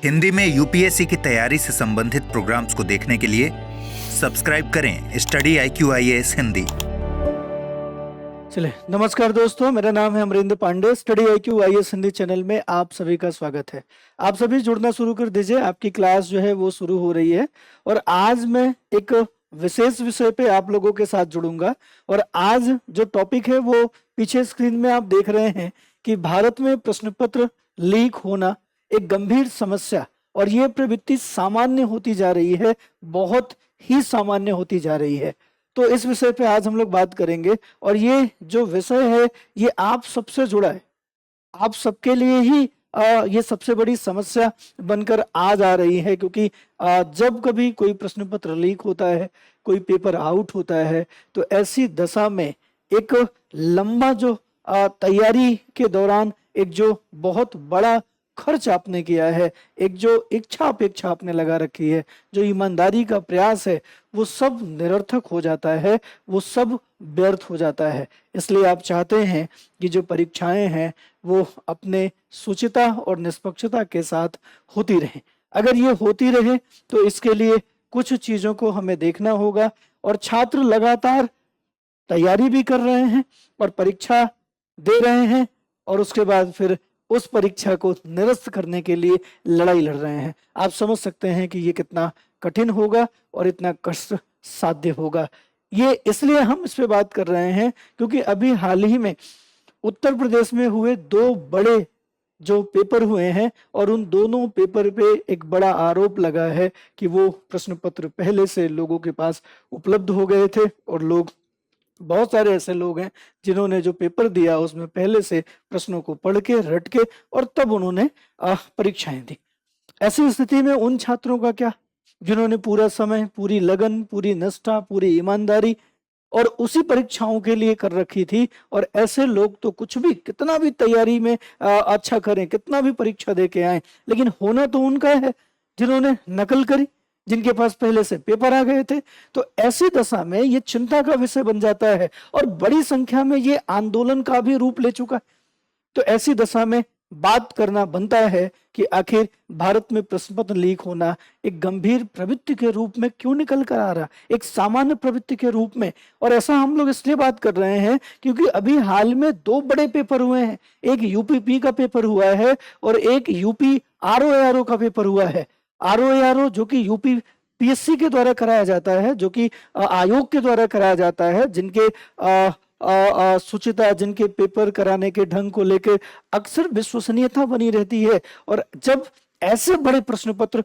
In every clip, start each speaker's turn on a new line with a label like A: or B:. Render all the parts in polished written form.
A: हिंदी में यूपीएससी की तैयारी से संबंधित प्रोग्राम्स को देखने के लिए सब्सक्राइब करें स्टडी IQIAS हिंदी।
B: चलिए, नमस्कार दोस्तों, मेरा नाम है Amarinder Pandey. Study IQIAS Hindi channel में आप सभी का स्वागत है। आप सभी जुड़ना शुरू कर दीजिए, आपकी क्लास जो है वो शुरू हो रही है। और आज मैं एक विशेष विषय पे आप लोगों के साथ जुड़ूंगा। और आज जो टॉपिक है वो पीछे स्क्रीन में आप देख रहे हैं कि भारत में प्रश्न पत्र लीक होना एक गंभीर समस्या, और ये प्रवृत्ति सामान्य होती जा रही है, बहुत ही सामान्य होती जा रही है। तो इस विषय पे आज हम लोग बात करेंगे। और ये जो विषय है ये आप सबसे जुड़ा है, आप सबके लिए ही ये सबसे बड़ी समस्या बनकर आज आ रही है। क्योंकि जब कभी कोई प्रश्न पत्र लीक होता है, कोई पेपर आउट होता है, तो ऐसी दशा में एक लंबा जो तैयारी के दौरान एक जो बहुत बड़ा खर्च आपने किया है, एक जो इच्छा अपेक्षा आपने लगा रखी है, जो ईमानदारी का प्रयास है, वो सब निरर्थक हो जाता है, वो सब व्यर्थ हो जाता है। इसलिए आप चाहते हैं कि जो परीक्षाएं हैं वो अपने शुचिता और निष्पक्षता के साथ होती रहें। अगर ये होती रहे तो इसके लिए कुछ चीजों को हमें देखना होगा। और छात्र लगातार तैयारी भी कर रहे हैं और परीक्षा दे रहे हैं, और उसके बाद फिर उस परीक्षा को निरस्त करने के लिए लड़ाई लड़ रहे हैं। आप समझ सकते हैं कि ये कितना कठिन होगा और इतना कष्ट साध्य होगा। ये इसलिए हम इस पे बात कर रहे हैं क्योंकि अभी हाल ही में उत्तर प्रदेश में हुए दो बड़े जो पेपर हुए हैं, और उन दोनों पेपर पे एक बड़ा आरोप लगा है कि वो प्रश्न पत्र पहले से लोगों के पास उपलब्ध हो गए थे, और लोग, बहुत सारे ऐसे लोग हैं जिन्होंने जो पेपर दिया उसमें पहले से प्रश्नों को पढ़ के रट के और तब उन्होंने परीक्षाएं दी। ऐसी स्थिति में उन छात्रों का क्या, जिन्होंने पूरा समय, पूरी लगन, पूरी निष्ठा, पूरी ईमानदारी और उसी परीक्षाओं के लिए कर रखी थी। और ऐसे लोग तो कुछ भी, कितना भी तैयारी में अच्छा करें, कितना भी परीक्षा दे के आए, लेकिन होना तो उनका है जिन्होंने नकल करी, जिनके पास पहले से पेपर आ गए थे। तो ऐसी दशा में ये चिंता का विषय बन जाता है, और बड़ी संख्या में ये आंदोलन का भी रूप ले चुका है। तो ऐसी दशा में बात करना बनता है कि आखिर भारत में प्रश्न पत्र लीक होना एक गंभीर प्रवृत्ति के रूप में क्यों निकल कर आ रहा, एक सामान्य प्रवृत्ति के रूप में। और ऐसा हम लोग इसलिए बात कर रहे हैं क्योंकि अभी हाल में दो बड़े पेपर हुए हैं। एक यूपीपी का पेपर हुआ है और एक यूपी आरओ का पेपर हुआ है। आरओ जो कि यूपी पीएससी के द्वारा कराया जाता है, जो कि आयोग के द्वारा कराया जाता है, जिनके शुचिता, जिनके पेपर कराने के ढंग को लेकर अक्सर विश्वसनीयता बनी रहती है। और जब ऐसे बड़े प्रश्न पत्र,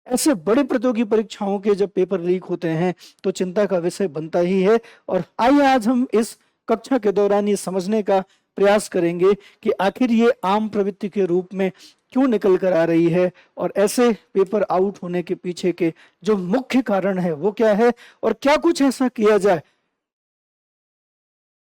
B: ऐसे बड़े प्रतियोगी परीक्षाओं के जब पेपर लीक होते हैं तो चिंता का विषय बनता ही है। और आइए आज हम इस कक्षा के दौरान ये समझने का प्रयास करेंगे कि आखिर ये आम प्रवृत्ति के रूप में क्यों निकल कर आ रही है, और ऐसे पेपर आउट होने के पीछे के जो मुख्य कारण है वो क्या है, और क्या कुछ ऐसा किया जाए।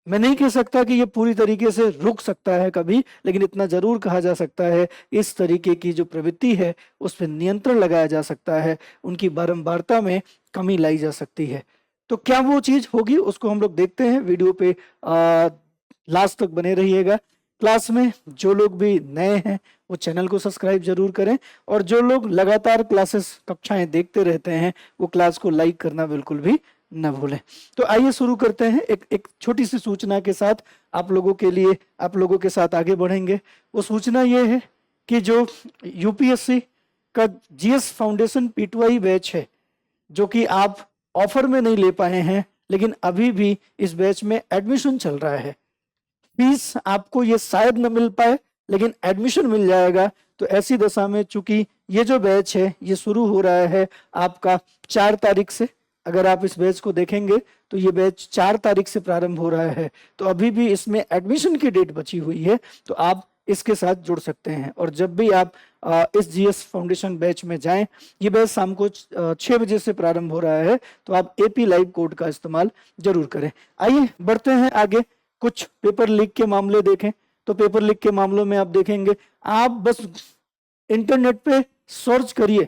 B: मैं नहीं कह सकता कि ये पूरी तरीके से रुक सकता है कभी, लेकिन इतना जरूर कहा जा सकता है इस तरीके की जो प्रवृत्ति है उस पर नियंत्रण लगाया जा सकता है, उनकी बारंबारता में कमी लाई जा सकती है। तो क्या वो चीज होगी, उसको हम लोग देखते हैं। वीडियो पे लास्ट तक बने रहिएगा। क्लास में जो लोग भी नए हैं वो चैनल को सब्सक्राइब जरूर करें, और जो लोग लगातार क्लासेस, कक्षाएं देखते रहते हैं वो क्लास को लाइक करना बिल्कुल भी न भूलें। तो आइए शुरू करते हैं एक छोटी सी सूचना के साथ। आप लोगों के लिए, आप लोगों के साथ आगे बढ़ेंगे। वो सूचना ये है कि जो यूपीएससी का जीएस फाउंडेशन P2I बैच है, जो कि आप ऑफर में नहीं ले पाए हैं, लेकिन अभी भी इस बैच में एडमिशन चल रहा है। फीस आपको ये शायद न मिल पाए, लेकिन एडमिशन मिल जाएगा। तो ऐसी दशा में चूंकि ये जो बैच है ये शुरू हो रहा है आपका 4 तारीख से। अगर आप इस बैच को देखेंगे तो ये बैच 4 तारीख से प्रारंभ हो रहा है। तो अभी भी इसमें एडमिशन की डेट बची हुई है, तो आप इसके साथ जुड़ सकते हैं। और जब भी आप इस जीएस फाउंडेशन बैच में जाएं, ये बैच शाम को 6 बजे से प्रारंभ हो रहा है, तो आप AP लाइव कोड का इस्तेमाल जरूर करें। आइए बढ़ते हैं आगे। कुछ पेपर लीक के मामले देखें तो पेपर लीक के मामलों में आप देखेंगे, आप बस इंटरनेट पे सर्च करिए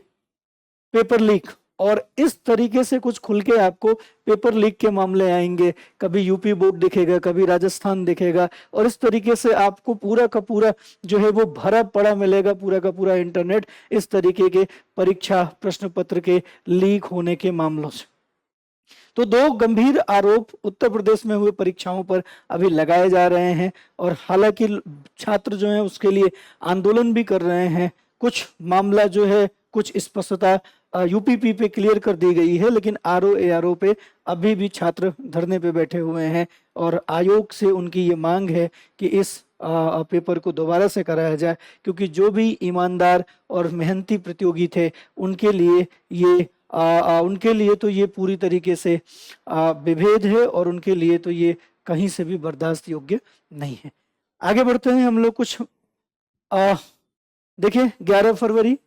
B: पेपर लीक, और इस तरीके से कुछ खुल के आपको पेपर लीक के मामले आएंगे, कभी यूपी बोर्ड दिखेगा, कभी राजस्थान दिखेगा, और इस तरीके से आपको पूरा का पूरा जो है वो भरा पड़ा मिलेगा, पूरा का पूरा इंटरनेट इस तरीके के परीक्षा प्रश्न पत्र के लीक होने के मामलों से। तो दो गंभीर आरोप उत्तर प्रदेश में हुए परीक्षाओं पर अभी लगाए जा रहे हैं, और हालांकि छात्र जो हैं उसके लिए आंदोलन भी कर रहे हैं। कुछ मामला जो है कुछ स्पष्टता यूपीपी पे क्लियर कर दी गई है, लेकिन आरओ एआरओ पे अभी भी छात्र धरने पे बैठे हुए हैं, और आयोग से उनकी ये मांग है कि इस पेपर को दोबारा से कराया जाए, क्योंकि जो भी ईमानदार और मेहनती प्रतियोगी थे उनके लिए तो ये पूरी तरीके से विभेद है, और उनके लिए तो ये कहीं से भी बर्दाश्त योग्य नहीं है। आगे बढ़ते हैं हम लोग। कुछ देखिए 11 फरवरी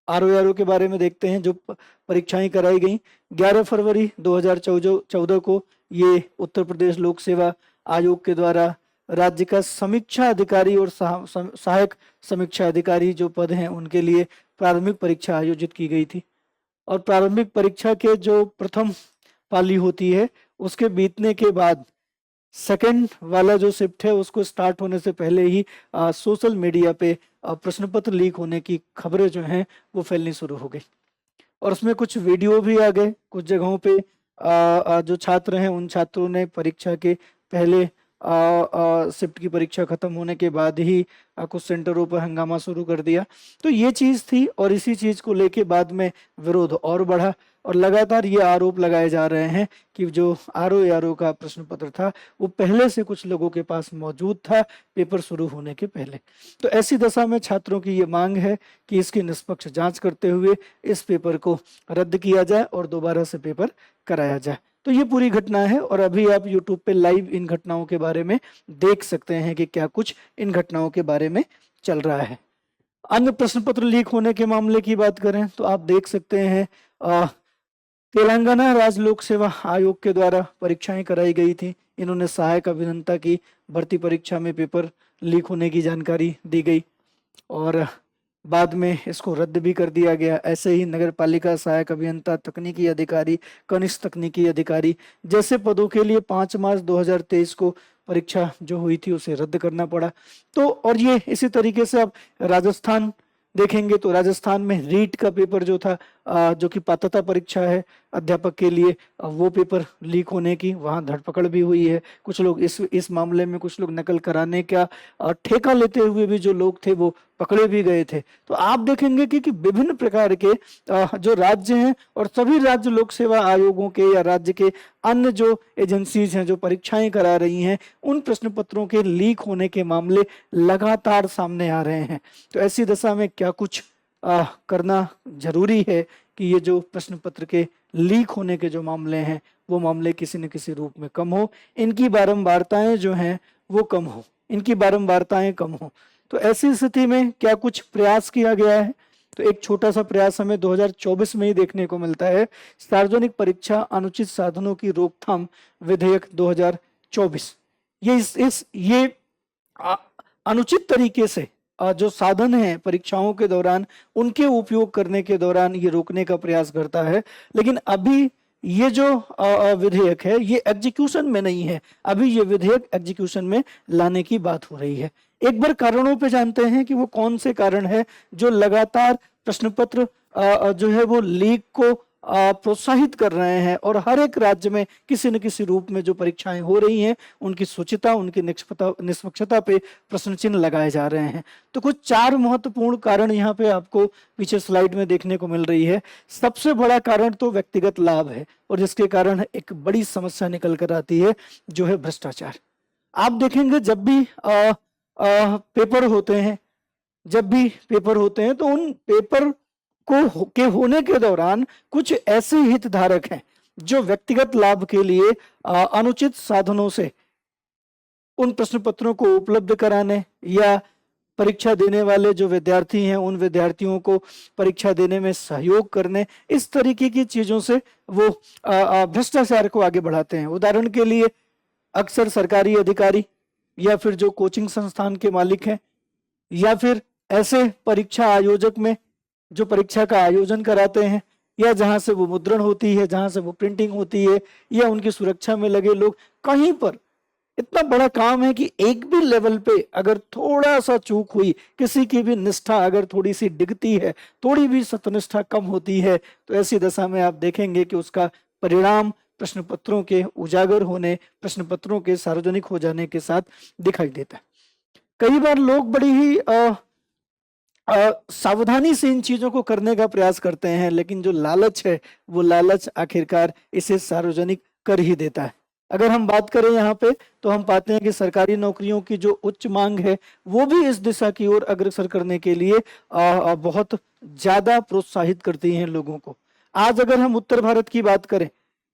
B: आरओ के बारे में देखते हैं जो परीक्षाएं कराई गई। 11 फरवरी 2014 को ये उत्तर प्रदेश लोक सेवा आयोग के द्वारा राज्य का समीक्षा अधिकारी और सहायक समीक्षा अधिकारी जो पद हैं उनके लिए प्रारंभिक परीक्षा आयोजित की गई थी। और प्रारंभिक परीक्षा के जो प्रथम पाली होती है उसके बीतने के बाद सेकंड वाला जो शिफ्ट है उसको स्टार्ट होने से पहले ही सोशल मीडिया पे प्रश्न पत्र लीक होने की खबरें जो हैं वो फैलनी शुरू हो गई, और उसमें कुछ वीडियो भी आ गए। कुछ जगहों पे जो छात्र हैं उन छात्रों ने परीक्षा के पहले शिफ्ट की परीक्षा खत्म होने के बाद ही कुछ सेंटरों पर हंगामा शुरू कर दिया। तो ये चीज थी, और इसी चीज को लेके बाद में विरोध और बढ़ा, और लगातार ये आरोप लगाए जा रहे हैं कि जो आरओ का प्रश्न पत्र था वो पहले से कुछ लोगों के पास मौजूद था पेपर शुरू होने के पहले। तो ऐसी दशा में छात्रों की ये मांग है कि इसकी निष्पक्ष जांच करते हुए इस पेपर को रद्द किया जाए और दोबारा से पेपर कराया जाए। तो ये पूरी घटना है, और अभी आप YouTube पे लाइव इन घटनाओं के बारे में देख सकते हैं कि क्या कुछ इन घटनाओं के बारे में चल रहा है। अन्य प्रश्न पत्र लीक होने के मामले की बात करें तो आप देख सकते हैं तेलंगाना राज्य लोक सेवा आयोग के द्वारा परीक्षाएं कराई गई थी। इन्होंने सहायक अभियंता की भर्ती परीक्षा में पेपर लीक होने की जानकारी दी गई, और बाद में इसको रद्द भी कर दिया गया। ऐसे ही नगर पालिका सहायक अभियंता, तकनीकी अधिकारी, कनिष्ठ तकनीकी अधिकारी जैसे पदों के लिए 5 मार्च 2023 को परीक्षा जो हुई थी उसे रद्द करना पड़ा। तो और ये इसी तरीके से आप राजस्थान देखेंगे तो राजस्थान में रीट का पेपर जो था जो कि पात्रता परीक्षा है अध्यापक के लिए, वो पेपर लीक होने की वहां धरपकड़ भी हुई है। कुछ लोग इस मामले में कुछ लोग नकल कराने का ठेका लेते हुए भी जो लोग थे वो पकड़े भी गए थे। तो आप देखेंगे कि विभिन्न प्रकार के जो राज्य हैं और सभी राज्य लोक सेवा आयोगों के या राज्य के अन्य जो एजेंसीज हैं जो परीक्षाएं करा रही हैं उन प्रश्न पत्रों के लीक होने के मामले लगातार सामने आ रहे हैं। तो ऐसी दशा में क्या कुछ करना जरूरी है कि ये जो प्रश्न पत्र के लीक होने के जो मामले हैं वो मामले किसी न किसी रूप में कम हो, इनकी बारंबारताएं जो हैं वो कम हो, इनकी बारंबारताएं कम हो। तो ऐसी स्थिति में क्या कुछ प्रयास किया गया है? तो एक छोटा सा प्रयास हमें 2024 में ही देखने को मिलता है। सार्वजनिक परीक्षा अनुचित साधनों की रोकथाम विधेयक 2024। ये अनुचित तरीके से जो साधन है परीक्षाओं के दौरान उनके उपयोग करने के दौरान ये रोकने का प्रयास करता है। लेकिन अभी ये जो विधेयक है ये एग्जीक्यूशन में नहीं है, अभी ये विधेयक एग्जीक्यूशन में लाने की बात हो रही है। एक बार कारणों पे जानते हैं कि वो कौन से कारण है जो लगातार प्रश्न पत्र जो है वो लीक को प्रोत्साहित कर रहे हैं, और हर एक राज्य में किसी न किसी रूप में जो परीक्षाएं हो रही हैं उनकी शुचिता, उनकी निष्पक्षता पे प्रश्न चिन्ह लगाए जा रहे हैं। तो कुछ 4 महत्वपूर्ण कारण यहाँ पे आपको पीछे स्लाइड में देखने को मिल रही है। सबसे बड़ा कारण तो व्यक्तिगत लाभ है, और जिसके कारण एक बड़ी समस्या निकल कर आती है जो है भ्रष्टाचार। आप देखेंगे जब भी पेपर होते हैं तो उन पेपर के होने के दौरान कुछ ऐसे हितधारक हैं जो व्यक्तिगत लाभ के लिए अनुचित साधनों से उन प्रश्न पत्रों को उपलब्ध कराने या परीक्षा देने वाले जो विद्यार्थी हैं उन विद्यार्थियों को परीक्षा देने में सहयोग करने, इस तरीके की चीजों से वो भ्रष्टाचार को आगे बढ़ाते हैं। उदाहरण के लिए अक्सर सरकारी अधिकारी या फिर जो कोचिंग संस्थान के मालिक हैं या फिर ऐसे परीक्षा आयोजक में जो परीक्षा का आयोजन कराते हैं या जहां से वो मुद्रण होती है, जहां से वो प्रिंटिंग होती है, या उनकी सुरक्षा में लगे लोग, कहीं पर इतना बड़ा काम है कि एक भी लेवल पे अगर थोड़ा सा चूक हुई, किसी की भी निष्ठा अगर थोड़ी सी डिगती है, थोड़ी भी सत्यनिष्ठा कम होती है, तो ऐसी दशा में आप देखेंगे कि उसका परिणाम प्रश्न पत्रों के उजागर होने, प्रश्न पत्रों के सार्वजनिक हो जाने के साथ दिखाई देता है। कई बार लोग बड़ी ही सावधानी से इन चीजों को करने का प्रयास करते हैं, लेकिन जो लालच है वो लालच आखिरकार इसे सार्वजनिक कर ही देता है। अगर हम बात करें यहाँ पे, तो हम पाते हैं कि सरकारी नौकरियों की जो उच्च मांग है वो भी इस दिशा की ओर अग्रसर करने के लिए बहुत ज्यादा प्रोत्साहित करती हैं लोगों को। आज अगर हम उत्तर भारत की बात करें,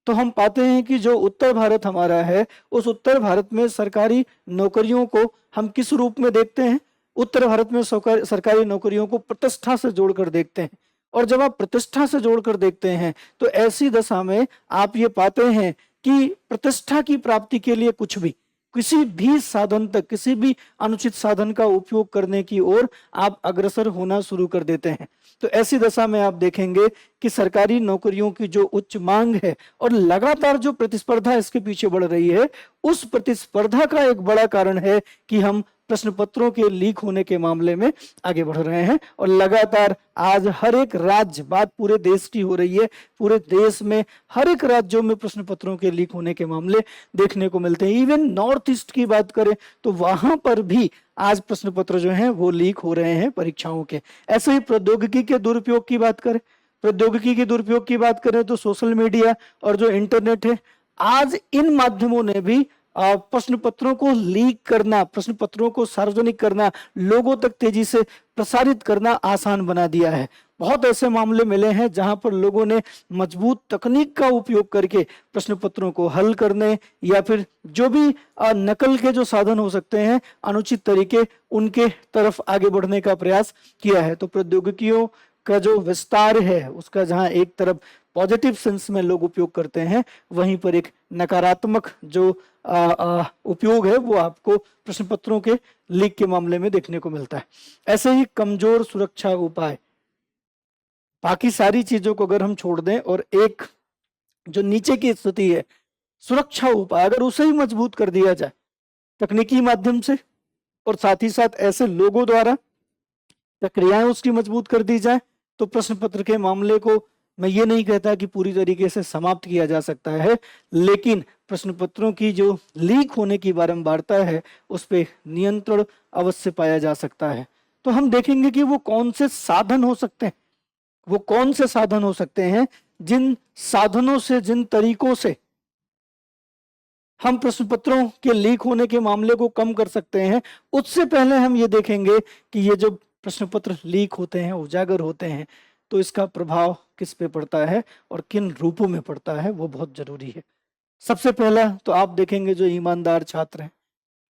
B: तो हम पाते हैं कि जो उत्तर भारत हमारा है, उस उत्तर भारत में सरकारी नौकरियों को हम किस रूप में देखते हैं? उत्तर भारत में सरकारी नौकरियों को प्रतिष्ठा से जोड़कर देखते हैं। और जब आप प्रतिष्ठा से जोड़कर देखते हैं, तो ऐसी दशा में आप ये पाते हैं कि प्रतिष्ठा की प्राप्ति के लिए कुछ भी, किसी भी साधन तक, किसी भी अनुचित साधन का उपयोग करने की ओर आप अग्रसर होना शुरू कर देते हैं। तो ऐसी दशा में आप देखेंगे कि सरकारी नौकरियों की जो उच्च मांग है और लगातार जो प्रतिस्पर्धा इसके पीछे बढ़ रही है, उस प्रतिस्पर्धा का एक बड़ा कारण है कि हम प्रश्न पत्रों के लीक होने के मामले में आगे बढ़ रहे हैं। और लगातार आज हर एक राज्य, बात पूरे देश की हो रही है, पूरे देश में हर एक राज्यों में प्रश्न पत्रों के लीक होने के मामले देखने को मिलते हैं। इवन नॉर्थ ईस्ट की बात करें तो वहां पर भी आज प्रश्न पत्र जो हैं वो लीक हो रहे हैं परीक्षाओं के। ऐसे ही प्रौद्योगिकी के दुरुपयोग की बात करें, प्रौद्योगिकी के दुरुपयोग की बात करें तो सोशल मीडिया और जो इंटरनेट है, आज इन माध्यमों ने भी प्रश्न पत्रों को लीक करना, प्रश्न पत्रों को सार्वजनिक करना, लोगों तक तेजी से प्रसारित करना आसान बना दिया है। बहुत ऐसे मामले मिले हैं जहां पर लोगों ने मजबूत तकनीक का उपयोग करके प्रश्न पत्रों को हल करने, या फिर जो भी नकल के जो साधन हो सकते हैं, अनुचित तरीके उनके तरफ आगे बढ़ने का प्रयास किया है। तो प्रौद्योगिकियों का जो विस्तार है, उसका जहां एक तरफ पॉजिटिव सेंस में लोग उपयोग करते हैं, वहीं पर एक नकारात्मक जो उपयोग है वो आपको प्रश्न पत्रों के लीक के मामले में देखने को मिलता है। ऐसे ही कमजोर सुरक्षा उपाय, बाकी सारी चीजों को अगर हम छोड़ दें और एक जो नीचे की स्थिति है, सुरक्षा उपाय अगर उसे ही मजबूत कर दिया जाए तकनीकी माध्यम से, और साथ ही साथ ऐसे लोगों द्वारा प्रक्रियाएं उसकी मजबूत कर दी जाए, तो प्रश्न पत्र के मामले को मैं ये नहीं कहता कि पूरी तरीके से समाप्त किया जा सकता है, लेकिन प्रश्न पत्रों की जो लीक होने की बारंबारता है उस पर नियंत्रण अवश्य पाया जा सकता है। तो हम देखेंगे कि वो कौन से साधन हो सकते हैं, वो कौन से साधन हो सकते हैं जिन साधनों से, जिन तरीकों से हम प्रश्न पत्रों के लीक होने के मामले को कम कर सकते हैं। उससे पहले हम ये देखेंगे कि ये जो प्रश्न पत्र लीक होते हैं, उजागर होते हैं, तो इसका प्रभाव किस पे पड़ता है और किन रूपों में पड़ता है, वो बहुत जरूरी है। सबसे पहला तो आप देखेंगे जो ईमानदार छात्र हैं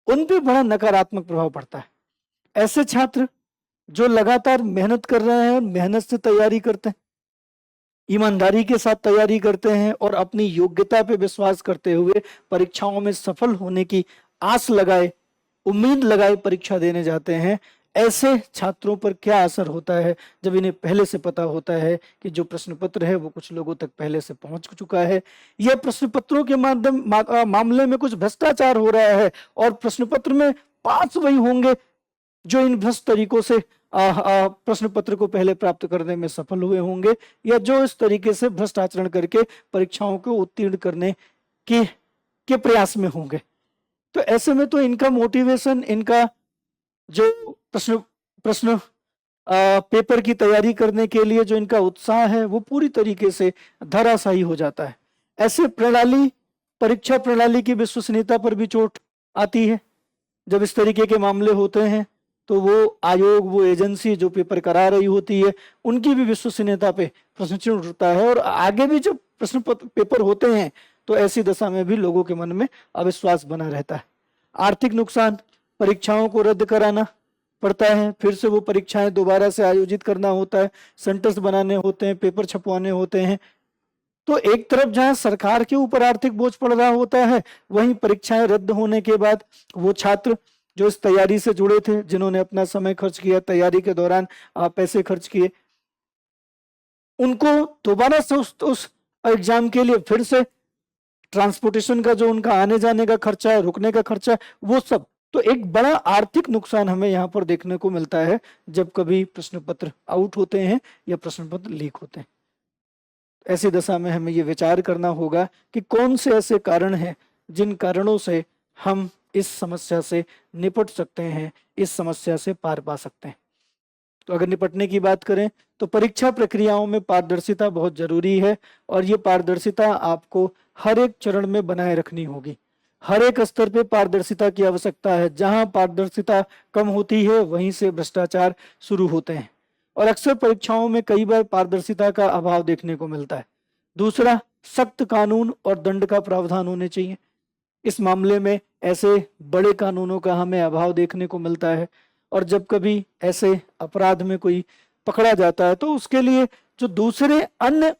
B: उन पे बड़ा नकारात्मक प्रभाव पड़ता है। ऐसे छात्र जो लगातार मेहनत कर रहे हैं और मेहनत से तैयारी करते हैं, ईमानदारी के साथ तैयारी करते हैं और अपनी योग्यता पे विश्वास करते हुए परीक्षाओं में सफल होने की आस लगाए, उम्मीद लगाए परीक्षा देने जाते हैं, ऐसे छात्रों पर क्या असर होता है जब इन्हें पहले से पता होता है कि जो प्रश्न पत्र है वो कुछ लोगों तक पहले से पहुंच चुका है, या प्रश्न पत्रों के मामले में कुछ भ्रष्टाचार हो रहा है और प्रश्न पत्र में पास वही होंगे जो इन भ्रष्ट तरीकों से प्रश्न पत्र को पहले प्राप्त करने में सफल हुए होंगे, या जो इस तरीके से भ्रष्ट आचरण करके परीक्षाओं को उत्तीर्ण करने के प्रयास में होंगे। तो ऐसे में तो इनका मोटिवेशन, इनका जो प्रश्न पेपर की तैयारी करने के लिए जो इनका उत्साह है वो पूरी तरीके से धराशायी हो जाता है। ऐसे परीक्षा प्रणाली की विश्वसनीयता पर भी चोट आती है। जब इस तरीके के मामले होते हैं तो वो आयोग, वो एजेंसी जो पेपर करा रही होती है, उनकी भी विश्वसनीयता पे प्रश्न चिन्ह उठता है, और आगे भी जब प्रश्न पेपर होते हैं तो ऐसी दशा में भी लोगों के मन में अविश्वास बना रहता है। आर्थिक नुकसान, परीक्षाओं को रद्द कराना पड़ता है, फिर से वो परीक्षाएं दोबारा से आयोजित करना होता है, सेंटर्स बनाने होते हैं, पेपर छपवाने होते हैं। तो एक तरफ जहां सरकार के ऊपर आर्थिक बोझ पड़ रहा होता है, वहीं परीक्षाएं रद्द होने के बाद वो छात्र जो इस तैयारी से जुड़े थे, जिन्होंने अपना समय खर्च किया, तैयारी के दौरान पैसे खर्च किए, उनको दोबारा से उस एग्जाम के लिए फिर से ट्रांसपोर्टेशन का जो उनका आने जाने का खर्चा है, रुकने का खर्चा है, वो सब, तो एक बड़ा आर्थिक नुकसान हमें यहाँ पर देखने को मिलता है जब कभी प्रश्न पत्र आउट होते हैं या प्रश्न पत्र लीक होते हैं। ऐसी दशा में हमें ये विचार करना होगा कि कौन से ऐसे कारण हैं जिन कारणों से हम इस समस्या से निपट सकते हैं, इस समस्या से पार पा सकते हैं। तो अगर निपटने की बात करें तो परीक्षा प्रक्रियाओं में पारदर्शिता बहुत जरूरी है, और ये पारदर्शिता आपको हर एक चरण में बनाए रखनी होगी। हर एक स्तर पे पारदर्शिता की आवश्यकता है। जहां पारदर्शिता कम होती है वहीं से भ्रष्टाचार शुरू होते हैं, और अक्सर परीक्षाओं में कई बार पारदर्शिता का अभाव देखने को मिलता है। दूसरा, सख्त कानून और दंड का प्रावधान होने चाहिए। इस मामले में ऐसे बड़े कानूनों का हमें अभाव देखने को मिलता है, और जब कभी ऐसे अपराध में कोई पकड़ा जाता है तो उसके लिए जो दूसरे अन्य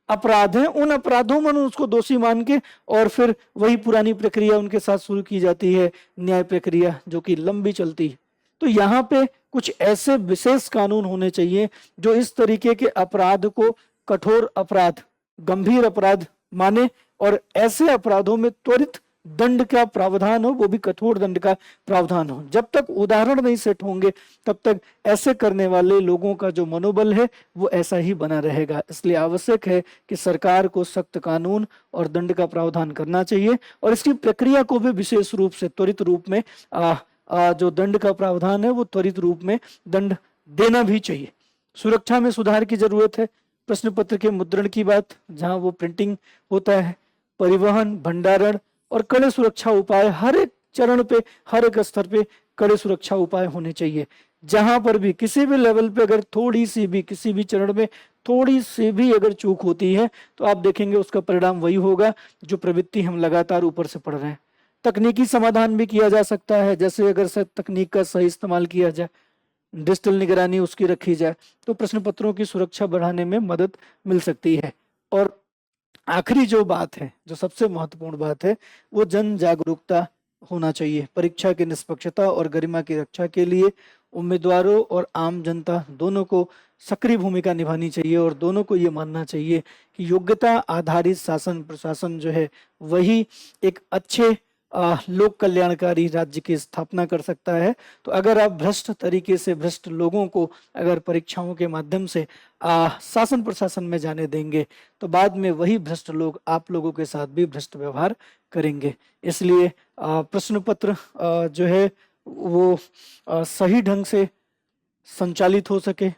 B: अपराध हैं उन अपराधों में उसको दोषी मान के और फिर वही पुरानी प्रक्रिया उनके साथ शुरू की जाती है, न्याय प्रक्रिया, जो कि लंबी चलती है। तो यहाँ पे कुछ ऐसे विशेष कानून होने चाहिए जो इस तरीके के अपराध को कठोर अपराध, गंभीर अपराध माने, और ऐसे अपराधों में त्वरित दंड का प्रावधान हो, वो भी कठोर दंड का प्रावधान हो। जब तक उदाहरण नहीं सेट होंगे तब तक ऐसे करने वाले लोगों का जो मनोबल है वो ऐसा ही बना रहेगा। इसलिए आवश्यक है कि सरकार को सख्त कानून और दंड का प्रावधान करना चाहिए, और इसकी प्रक्रिया को भी विशेष रूप से त्वरित रूप में जो दंड का प्रावधान है वो त्वरित रूप में दंड देना भी चाहिए। सुरक्षा में सुधार की जरूरत है। प्रश्न पत्र के मुद्रण की बात, जहां वो प्रिंटिंग होता है, परिवहन, भंडारण और कड़े सुरक्षा उपाय, हर एक चरण पे, हर एक स्तर पे कड़े सुरक्षा उपाय होने चाहिए। जहां पर भी किसी भी लेवल पे अगर थोड़ी सी भी, किसी भी चरण में थोड़ी सी भी अगर चूक होती है तो आप देखेंगे उसका परिणाम वही होगा जो प्रवृत्ति हम लगातार ऊपर से पढ़ रहे हैं। तकनीकी समाधान भी किया जा सकता है, जैसे अगर तकनीक का सही इस्तेमाल किया जाए, डिजिटल निगरानी उसकी रखी जाए, तो प्रश्न पत्रों की सुरक्षा बढ़ाने में मदद मिल सकती है। और आखिरी जो बात है, जो सबसे महत्वपूर्ण बात है, वो जन जागरूकता होना चाहिए। परीक्षा की निष्पक्षता और गरिमा की रक्षा के लिए उम्मीदवारों और आम जनता दोनों को सक्रिय भूमिका निभानी चाहिए, और दोनों को ये मानना चाहिए कि योग्यता आधारित शासन प्रशासन जो है वही एक अच्छे लोक कल्याणकारी राज्य की स्थापना कर सकता है। तो अगर आप भ्रष्ट तरीके से भ्रष्ट लोगों को अगर परीक्षाओं के माध्यम से शासन प्रशासन में जाने देंगे तो बाद में वही भ्रष्ट लोग आप लोगों के साथ भी भ्रष्ट व्यवहार करेंगे। इसलिए प्रश्न पत्र जो है वो सही ढंग से संचालित हो सके,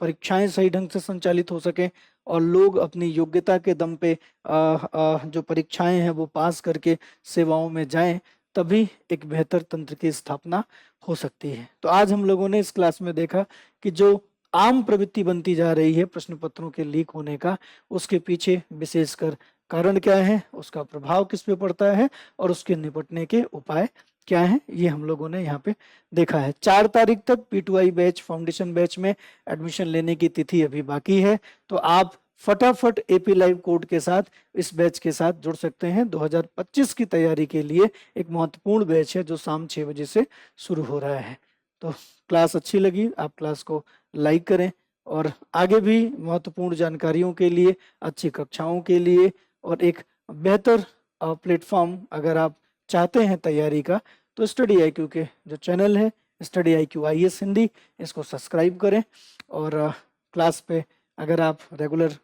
B: परीक्षाएं सही ढंग से संचालित हो सके, और लोग अपनी योग्यता के दम पे जो परीक्षाएं हैं वो पास करके सेवाओं में जाएं, तभी एक बेहतर तंत्र की स्थापना हो सकती है। तो आज हम लोगों ने इस क्लास में देखा कि जो आम प्रवृत्ति बनती जा रही है प्रश्न पत्रों के लीक होने का, उसके पीछे विशेषकर कारण क्या है, उसका प्रभाव किस पे पड़ता है, और उसके निपटने के उपाय क्या है, ये हम लोगों ने यहाँ पे देखा है। 4 तारीख तक P2I बैच, फाउंडेशन बैच में एडमिशन लेने की तिथि अभी बाकी है, तो आप फटाफट AP लाइव कोड के साथ इस बैच के साथ जुड़ सकते हैं। 2025 की तैयारी के लिए एक महत्वपूर्ण बैच है जो शाम 6 बजे से शुरू हो रहा है। तो क्लास अच्छी लगी, आप क्लास को लाइक करें, और आगे भी महत्वपूर्ण जानकारियों के लिए, अच्छी कक्षाओं के लिए और एक बेहतर प्लेटफॉर्म अगर आप चाहते हैं तैयारी का, तो स्टडी IQ के जो चैनल है स्टडी IQ IAS हिंदी, इसको सब्सक्राइब करें, और क्लास पे अगर आप रेगुलर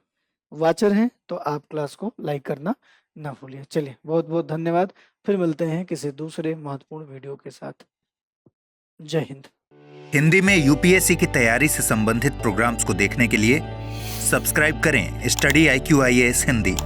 B: वाचर हैं तो आप क्लास को लाइक करना ना भूलिए। चलिए, बहुत बहुत धन्यवाद। फिर मिलते हैं किसी दूसरे महत्वपूर्ण वीडियो के साथ। जय हिंद।
A: हिंदी में UPSC की तैयारी से संबंधित प्रोग्राम्स को देखने के लिए सब्सक्राइब करें स्टडी IQ IAS हिंदी।